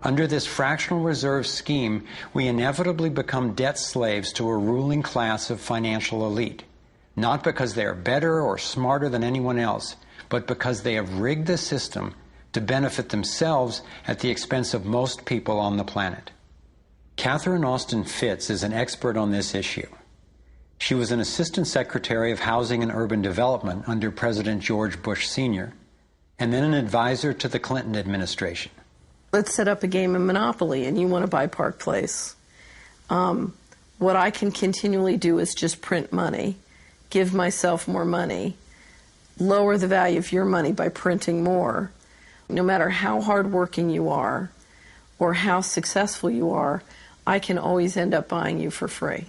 Under this fractional reserve scheme, we inevitably become debt slaves to a ruling class of financial elite, not because they are better or smarter than anyone else, but because they have rigged the system to benefit themselves at the expense of most people on the planet. Catherine Austin Fitts is an expert on this issue. She was an Assistant Secretary of Housing and Urban Development under President George Bush Sr., and then an advisor to the Clinton administration. Let's set up a game of Monopoly, and you want to buy Park Place. What I can continually do is just print money, give myself more money, lower the value of your money by printing more. No matter how hardworking you are or how successful you are, I can always end up buying you for free.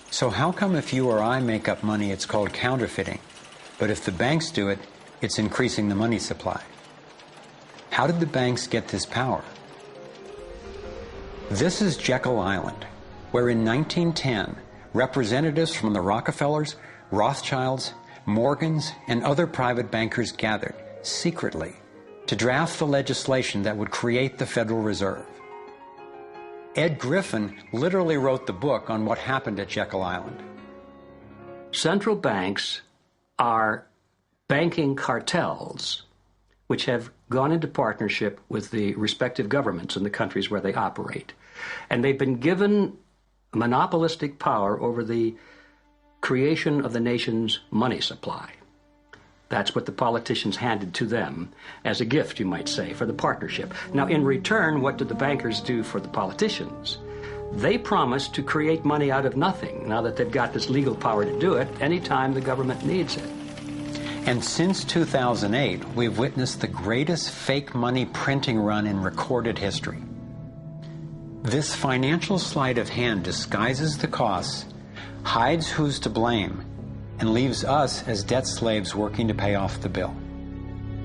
So how come if you or I make up money, it's called counterfeiting, but if the banks do it, it's increasing the money supply? How did the banks get this power? This is Jekyll Island, where in 1910, representatives from the Rockefellers, Rothschilds, Morgans, and other private bankers gathered secretly to draft the legislation that would create the Federal Reserve. Ed Griffin literally wrote the book on what happened at Jekyll Island. Central banks are banking cartels which have gone into partnership with the respective governments in the countries where they operate. And they've been given monopolistic power over the creation of the nation's money supply. That's what the politicians handed to them as a gift, you might say, for the partnership. Now, in return, what did the bankers do for the politicians? They promised to create money out of nothing, now that they've got this legal power to do it anytime the government needs it. And since 2008, we've witnessed the greatest fake money printing run in recorded history. This financial sleight of hand disguises the costs, hides who's to blame, and leaves us as debt slaves working to pay off the bill.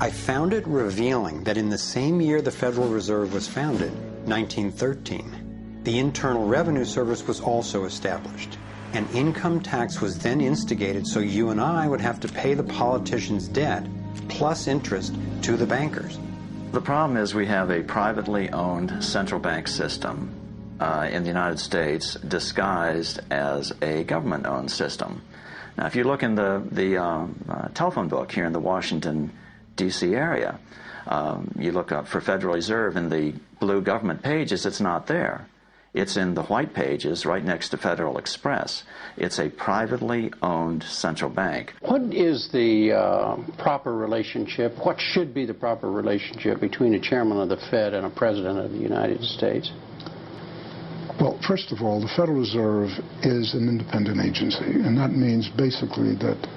I found it revealing that in the same year the Federal Reserve was founded, 1913, the Internal Revenue Service was also established. An income tax was then instigated so you and I would have to pay the politicians' debt plus interest to the bankers. The problem is we have a privately owned central bank system in the United States disguised as a government-owned system. Now, if you look in the telephone book here in the Washington, D.C. area, you look up for Federal Reserve in the blue government pages, it's not there. It's in the white pages right next to Federal Express. It's a privately owned central bank. What is the proper relationship, what should be the proper relationship between a chairman of the Fed and a president of the United States? Well, first of all, the Federal Reserve is an independent agency, and that means basically that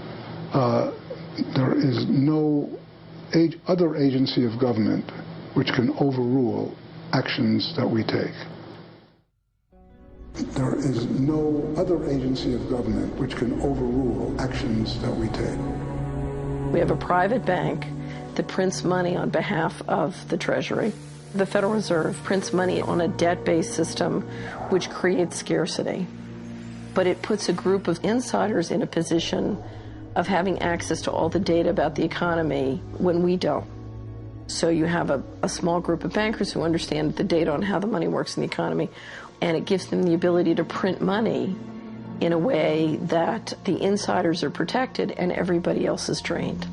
there is no other agency of government which can overrule actions that we take. There is no other agency of government which can overrule actions that we take. We have a private bank that prints money on behalf of the Treasury. The Federal Reserve prints money on a debt-based system which creates scarcity. But it puts a group of insiders in a position of having access to all the data about the economy when we don't. So you have a small group of bankers who understand the data on how the money works in the economy, and it gives them the ability to print money in a way that the insiders are protected and everybody else is drained.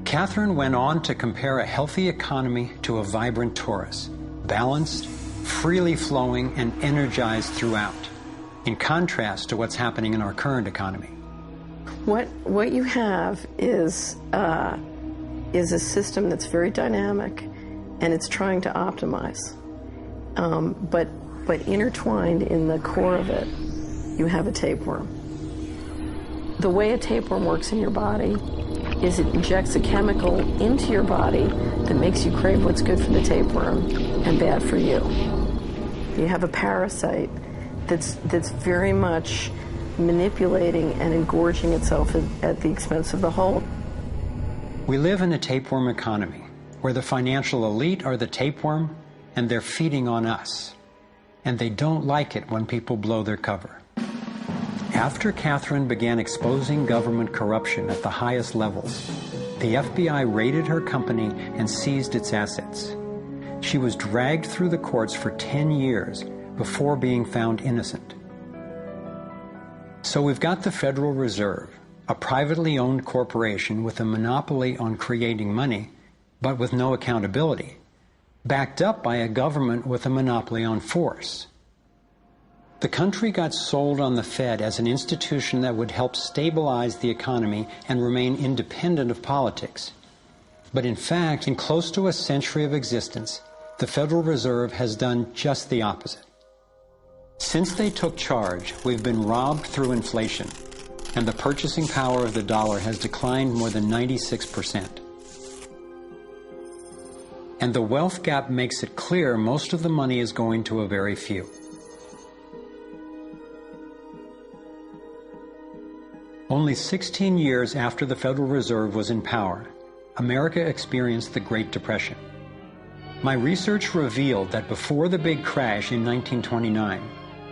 Catherine went on to compare a healthy economy to a vibrant torus, balanced, freely flowing, and energized throughout, in contrast to what's happening in our current economy. What you have is a system that's very dynamic, and it's trying to optimize. But intertwined in the core of it, you have a tapeworm. The way a tapeworm works in your body is it injects a chemical into your body that makes you crave what's good for the tapeworm and bad for you. You have a parasite that's very much manipulating and engorging itself at the expense of the whole. We live in a tapeworm economy where the financial elite are the tapeworm and they're feeding on us. And they don't like it when people blow their cover. After Catherine began exposing government corruption at the highest levels, the FBI raided her company and seized its assets. She was dragged through the courts for 10 years before being found innocent. So we've got the Federal Reserve, a privately owned corporation with a monopoly on creating money, but with no accountability, backed up by a government with a monopoly on force. The country got sold on the Fed as an institution that would help stabilize the economy and remain independent of politics. But in fact, in close to a century of existence, the Federal Reserve has done just the opposite. Since they took charge, we've been robbed through inflation, and the purchasing power of the dollar has declined more than 96%. And the wealth gap makes it clear most of the money is going to a very few. Only 16 years after the Federal Reserve was in power, America experienced the Great Depression. My research revealed that before the big crash in 1929,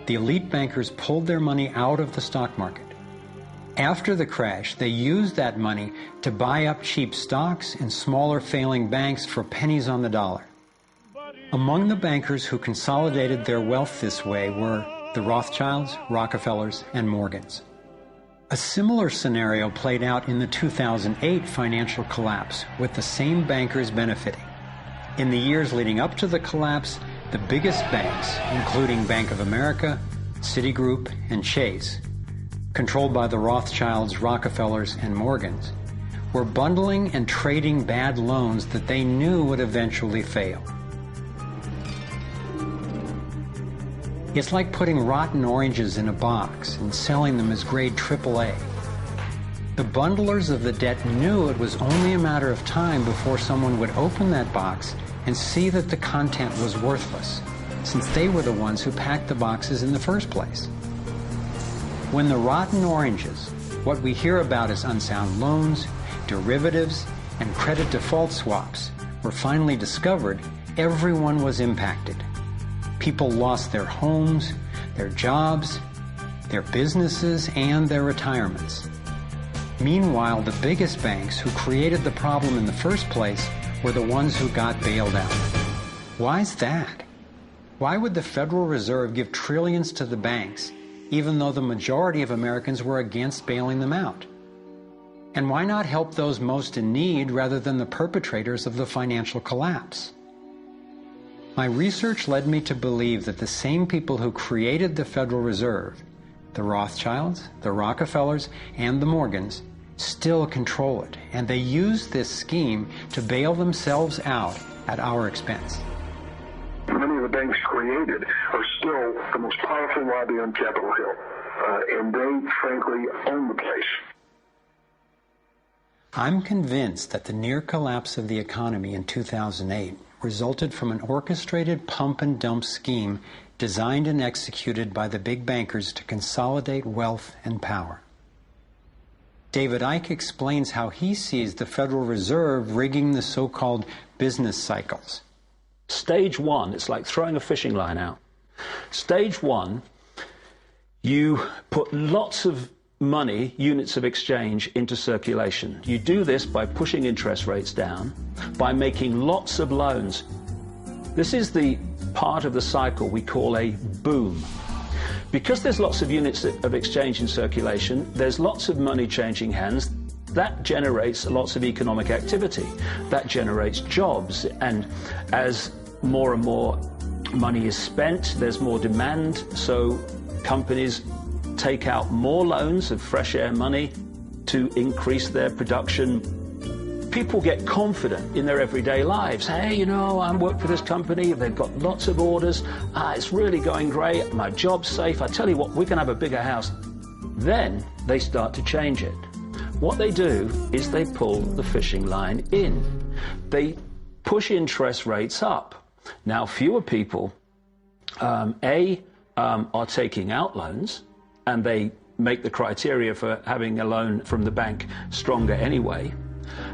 the elite bankers pulled their money out of the stock market. After the crash, they used that money to buy up cheap stocks and smaller failing banks for pennies on the dollar. Among the bankers who consolidated their wealth this way were the Rothschilds, Rockefellers, and Morgans. A similar scenario played out in the 2008 financial collapse, with the same bankers benefiting. In the years leading up to the collapse, the biggest banks, including Bank of America, Citigroup, and Chase, controlled by the Rothschilds, Rockefellers, and Morgans, were bundling and trading bad loans that they knew would eventually fail. It's like putting rotten oranges in a box and selling them as grade AAA. The bundlers of the debt knew it was only a matter of time before someone would open that box and see that the content was worthless, since they were the ones who packed the boxes in the first place. When the rotten oranges, what we hear about as unsound loans, derivatives, and credit default swaps, were finally discovered, everyone was impacted. People lost their homes, their jobs, their businesses, and their retirements. Meanwhile, the biggest banks who created the problem in the first place were the ones who got bailed out. Why's that? Why would the Federal Reserve give trillions to the banks, even though the majority of Americans were against bailing them out? And why not help those most in need rather than the perpetrators of the financial collapse? My research led me to believe that the same people who created the Federal Reserve, the Rothschilds, the Rockefellers, and the Morgans, still control it, and they use this scheme to bail themselves out at our expense. Many of the banks created are still the most powerful lobby on Capitol Hill, and they, frankly, own the place. I'm convinced that the near collapse of the economy in 2008 resulted from an orchestrated pump-and-dump scheme designed and executed by the big bankers to consolidate wealth and power. David Icke explains how he sees the Federal Reserve rigging the so-called business cycles. Stage one, it's like throwing a fishing line out. Stage one, you put lots of money, units of exchange, into circulation. You do this by pushing interest rates down, by making lots of loans. This is the part of the cycle we call a boom. Because there's lots of units of exchange in circulation, there's lots of money changing hands. That generates lots of economic activity. That generates jobs. And as more and more money is spent, there's more demand. So companies take out more loans of fresh air money to increase their production. People get confident in their everyday lives. Hey, you know, I work for this company, they've got lots of orders, it's really going great, my job's safe, I tell you what, we can have a bigger house. Then they start to change it. What they do is they pull the fishing line in. They push interest rates up. Now, fewer people, are taking out loans, and they make the criteria for having a loan from the bank stronger anyway.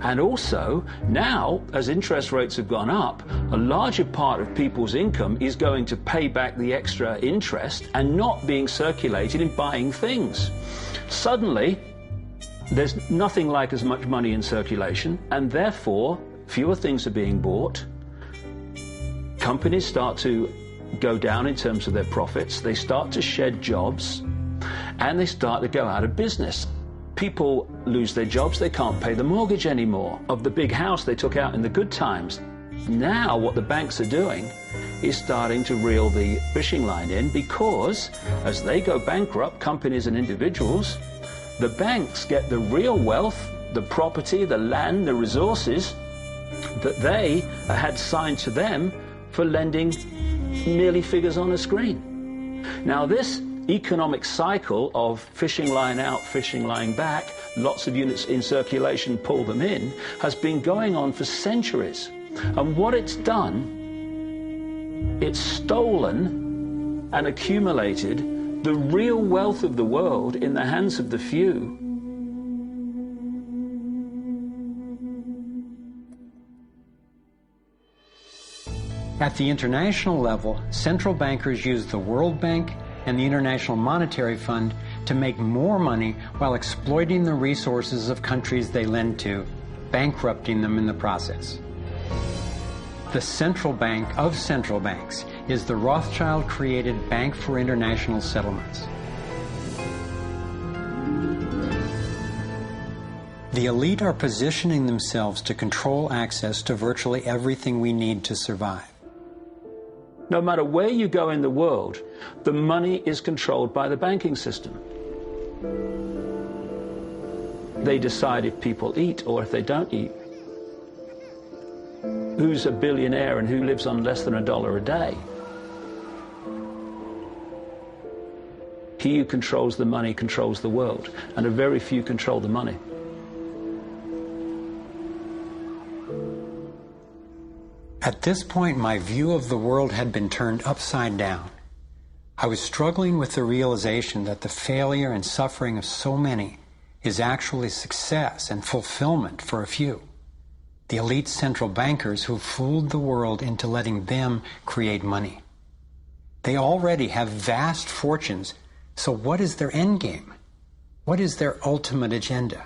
And also, now, as interest rates have gone up, a larger part of people's income is going to pay back the extra interest and not being circulated in buying things. Suddenly, there's nothing like as much money in circulation, and therefore, fewer things are being bought. companies start to go down in terms of their profits, they start to shed jobs, and they start to go out of business. People lose their jobs, they can't pay the mortgage anymore of the big house they took out in the good times. Now what the banks are doing is starting to reel the fishing line in, because as they go bankrupt, companies and individuals, the banks get the real wealth, the property, the land, the resources that they had signed to them for lending merely figures on a screen. Now this economic cycle of fishing line out, fishing line back, lots of units in circulation, pull them in, has been going on for centuries. And what it's done, it's stolen and accumulated the real wealth of the world in the hands of the few. At the international level, central bankers use the World Bank and the International Monetary Fund to make more money while exploiting the resources of countries they lend to, bankrupting them in the process. The central bank of central banks is the Rothschild-created Bank for International Settlements. The elite are positioning themselves to control access to virtually everything we need to survive. No matter where you go in the world, the money is controlled by the banking system. They decide if people eat or if they don't eat. Who's a billionaire and who lives on less than $1 a day? He who controls the money controls the world, and a very few control the money. At this point, my view of the world had been turned upside down. I was struggling with the realization that the failure and suffering of so many is actually success and fulfillment for a few. The elite central bankers who fooled the world into letting them create money. They already have vast fortunes, so what is their end game? What is their ultimate agenda?